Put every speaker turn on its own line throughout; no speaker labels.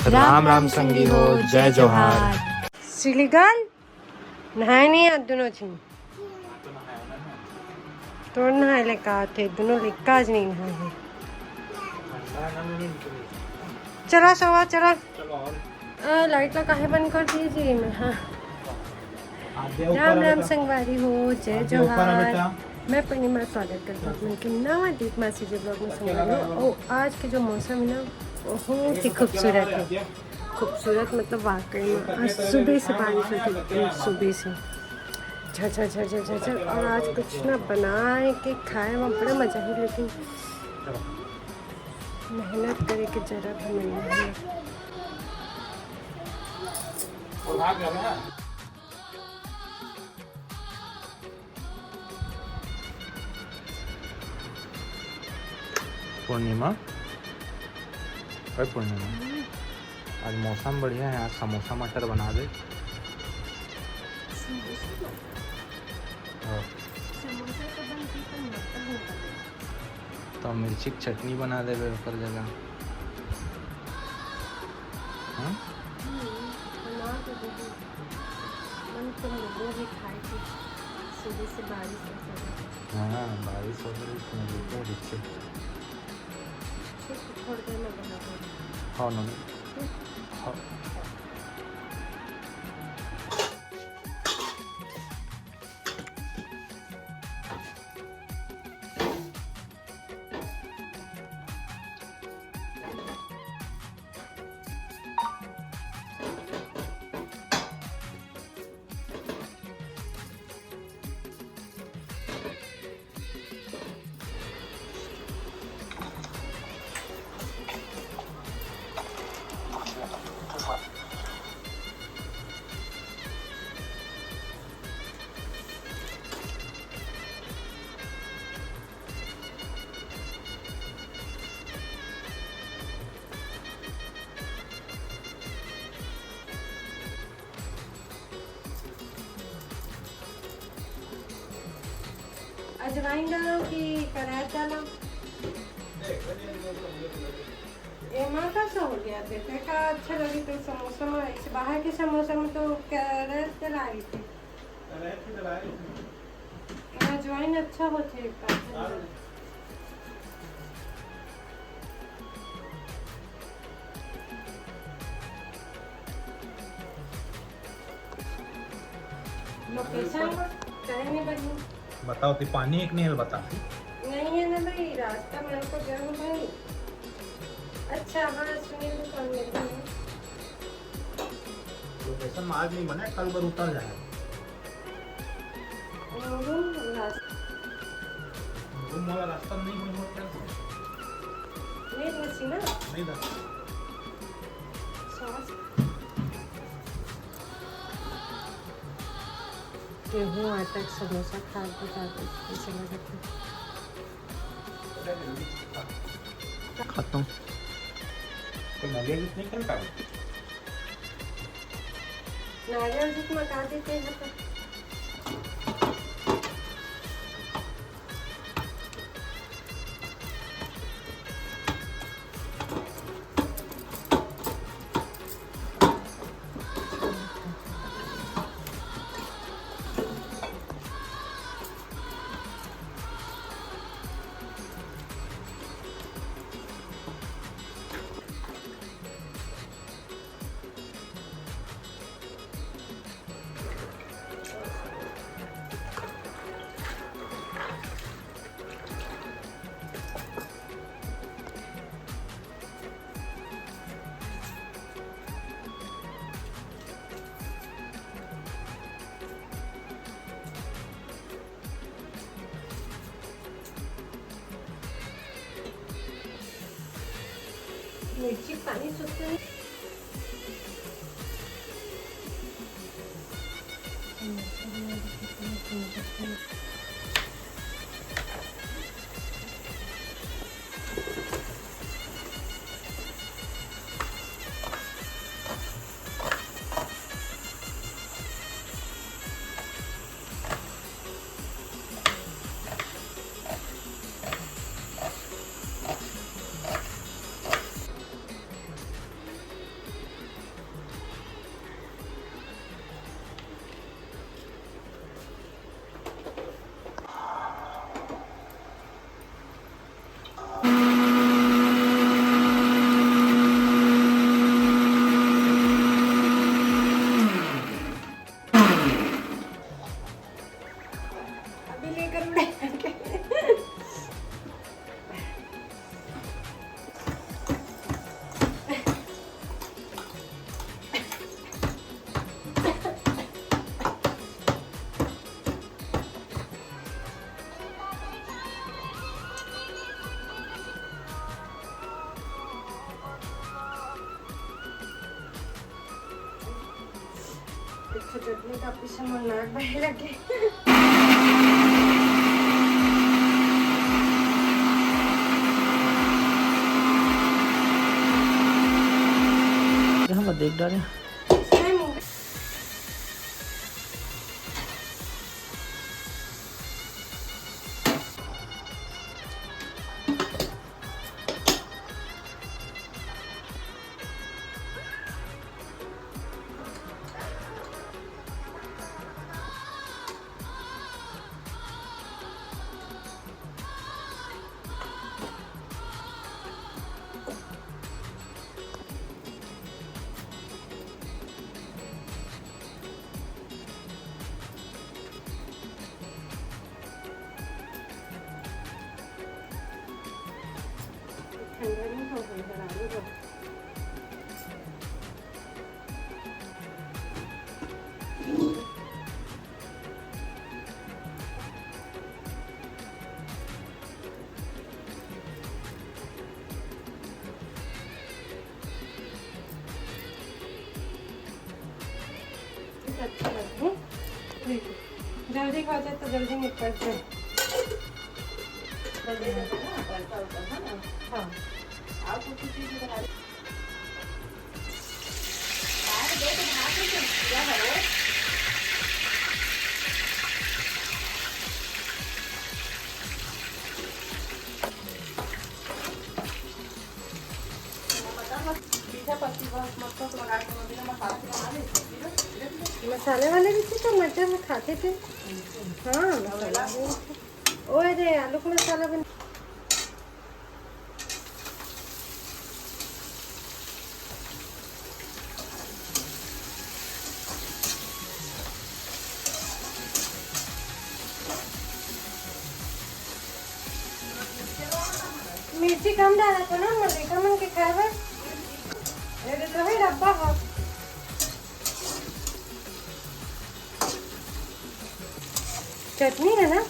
राम राम संगी हो, जय जोहार।
सिलीगल नहाए नहीं आज दोनों जी तो नहाए ले कहा थे दोनों लिखा आज नहीं नहाए। चला सवा चला लाइट ला काहे बंद कर दीजिए मैं। हाँ राम राम संगवारी हो, जय जोहार। मैं पूर्णिमा स्वागत करती हूँ अपने नवा दीप मासी जी ब्लॉग में संगवारी हो। और आज के जो मौसम है ना बहुत ही खूबसूरत है। खूबसूरत मतलब वाकई में आज सुबह से बारिश होती है, एकदम सुबह से झर झर झर झर झर। और आज कुछ ना बनाए के खाए में बड़ा मजा है, लेकिन मेहनत करे के जरूरत हमें नहीं है।
पूर्णिमा भाई पूर्णिमा, आज मौसम बढ़िया है, आज समोसा मटर बना दे। तो मिर्ची की चटनी बना दे ऊपर जगह। हाँ बारिश हो रही है। हाँ ना हाँ।
अजवाइन डालो कि कराया डालो? एमा का सा हो गया देखते का अच्छा लगी तो समोसा में इस बाहर के समोसा में तो कैरेट डलाई थी। अजवाइन अच्छा होते है। लोकेशन कहीं नहीं बनी
बताओ तो पानी एक नहीं बता
नहीं है ना भाई, रास्ता मेरे को जाना भाई। अच्छा हाँ सुनील दुकान में
लोकेशन आज नहीं बना, कल पर उतर जाएगा। घूम वाला रास्ता नहीं बना,
नहीं बची ना
नहीं था।
गेहूँ आटा समोसा खा के जाते ऐसे लगता
खाता हूँ तो नारियल जूस नहीं खेलता।
नारियल जूस मका देते हैं तो मिर्ची पानी सुखते हैं। देखो चटनी का पीछे मन नाक बहे लगे।
हम देख डाले
ठंडा नहीं हो गई बनाने को। अच्छा लगे जल्दी खा जाए तो जल्दी निपट जाए। हाँ मसाले वाले भी थे तो मटर में खाते थे। हाँ मसाला भी थे। ओए रे आलू का मसाला बन मिर्ची कम डाला था ना मल्लिका मन के खाए अरे तो भाई डब्बा हो चटनी है ना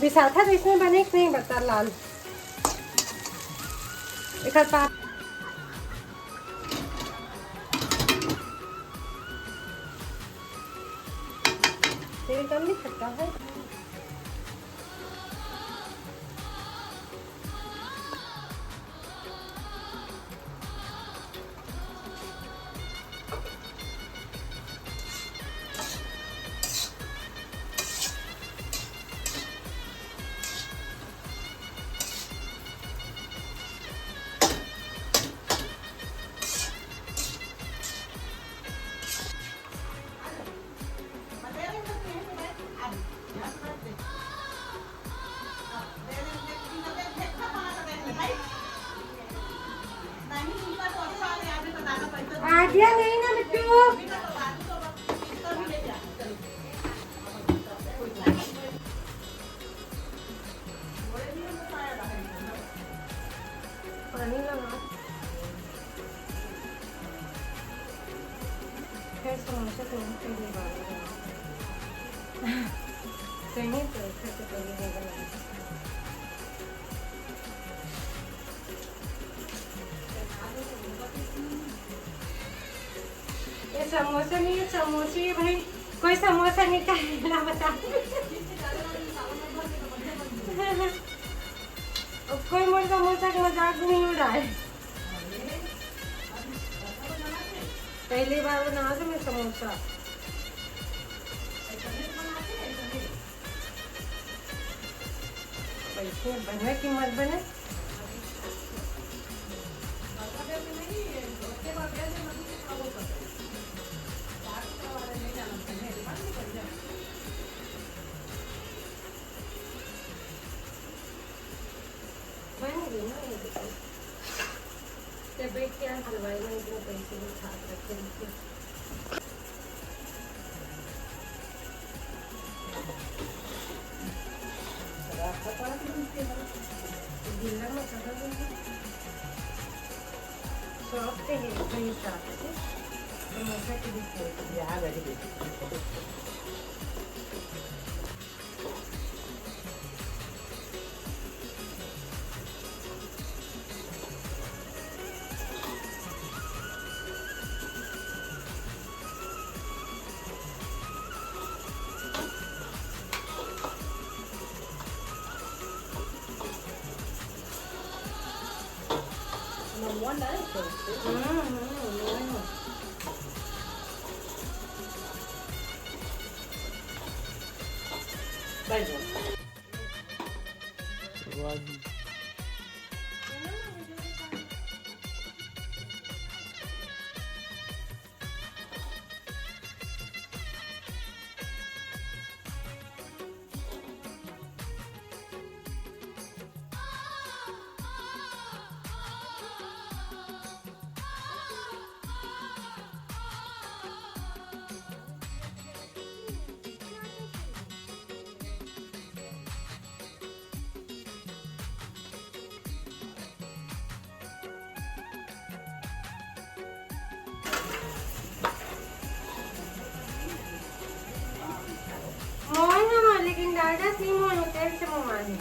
बिसाथा तो इसमें बने कि नहीं बता लाल एक हाथ तेल कम नहीं खट्टा है। आज्ञा नहीं ना बिट्टू पानी लगा फिर समोसा तो नहीं बनाना सही तो फिर तो पहले बनाना समोसा नहीं है समोसे भाई कोई समोसा निकालना बता कोई मोर समोसा का मजाक नहीं उड़ाए। पहली बार बना तो मैं समोसा पैसे बने कि मत बने बैठ के हलवाई में इतने पैसे भी छाप रखे जिला में सॉफ्ट है हिसाब से समोसा की भी लेकिन डायरेक्ट नहीं मोन होते से मोमानी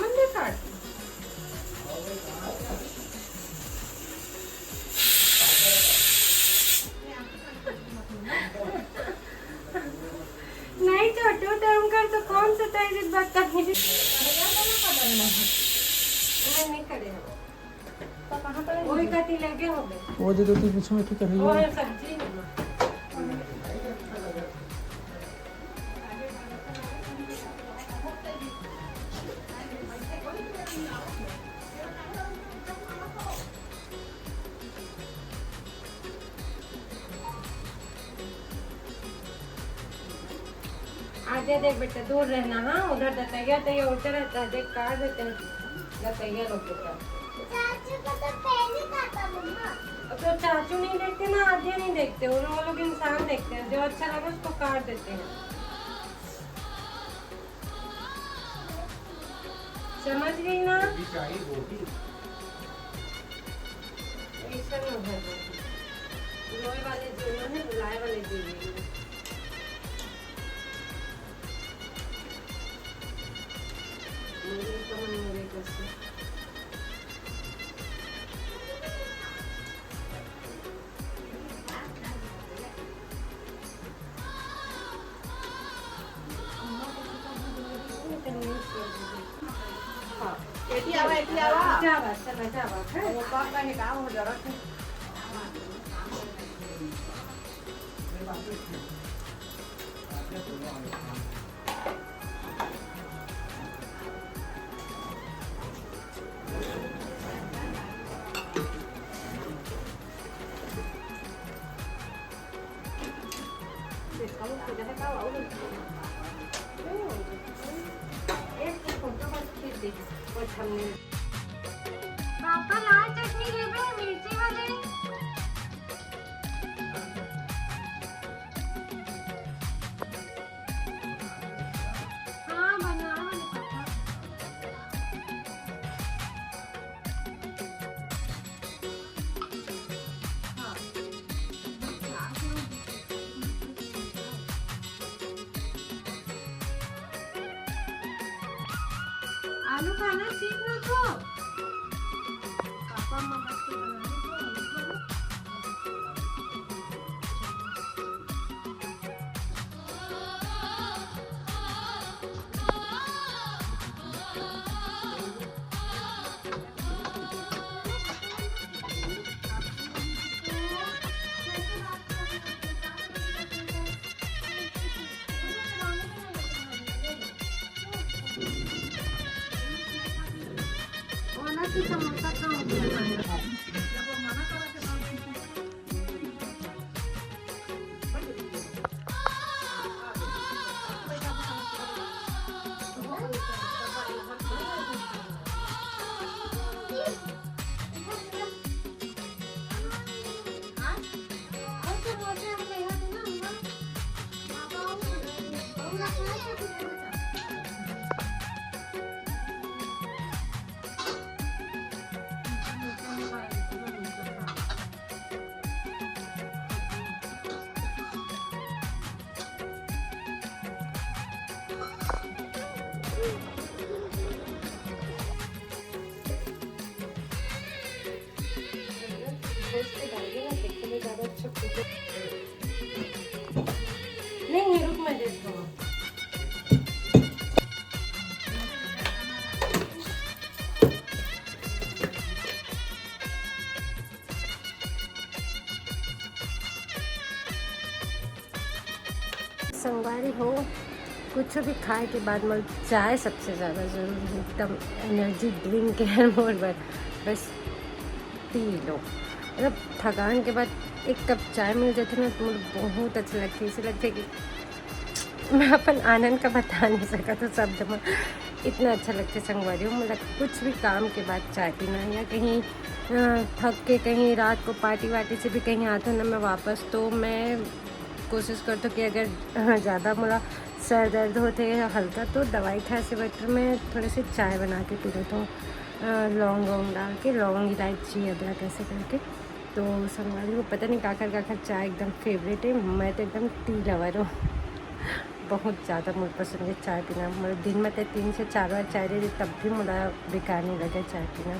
मंदिर काट नहीं छोटू टर्म कर तो कौन सा तेरी बात करनी नहीं करे तो कहां पर वही कटी लगे हो गए
वो जो तू पीछे में कर रही
वो
है
है सब्जी आगे देख बेटा दूर रहना हाँ उधर दतैया तैया उड़ते रहता है देख काट देते हैं दतैया लोग बेटा
चाचू को तो पहले काटा मम्मा।
तो चाचू नहीं देखते ना आधे नहीं देखते वो लोग इंसान देखते हैं जो अच्छा लगे उसको काट देते हैं समझ गई ना लोहे वाले जीवन है बुलाए वाले जीवन जावा चला जावा
वो पापा ने कहा हो जरा
पापा लाल चटनी लेबे मिर्ची वाले हाँ बना वाले पापा आलू खाना सीख लो तो पापा मम्मा के बनाने की समोसा का हो गया
और तो बोलते हैं हम यहाँ से ना
नहीं रुक मैं देखता हूँ। संगवारी हो कुछ भी खाए के बाद मतलब चाय सबसे ज़्यादा ज़रूरी, एकदम एनर्जी ड्रिंक है मोर बस पी लो। मतलब थकान के बाद एक कप चाय मिल जाती है ना तो मुझे बहुत अच्छा लगता है। ऐसे लगता है कि मैं अपन आनंद का बता नहीं सका तो शब्द में इतना अच्छा लगता है संगवारी हो। मतलब कुछ भी काम के बाद चाय पीना, या कहीं थक के कहीं रात को पार्टी वार्टी से भी कहीं आता ना मैं वापस, तो मैं कोशिश करता हूँ कि अगर ज़्यादा मोला सर दर्द होते है हल्का तो दवाई खाए से बेटर मैं थोड़ी सी चाय बना के पी लेता हूँ, लौंग वोंग डाल के, लौंग इलायची अदरक ऐसे करके। तो संगवारी को पता नहीं काकर चाय एकदम फेवरेट है। मैं तो एकदम टी लवर हूँ, बहुत ज़्यादा मुझे पसंद है चाय पीना। मतलब दिन में तो 3 से 4 बार चाय दे दी तब भी मुझे बेकार नहीं लगे चाय पीना।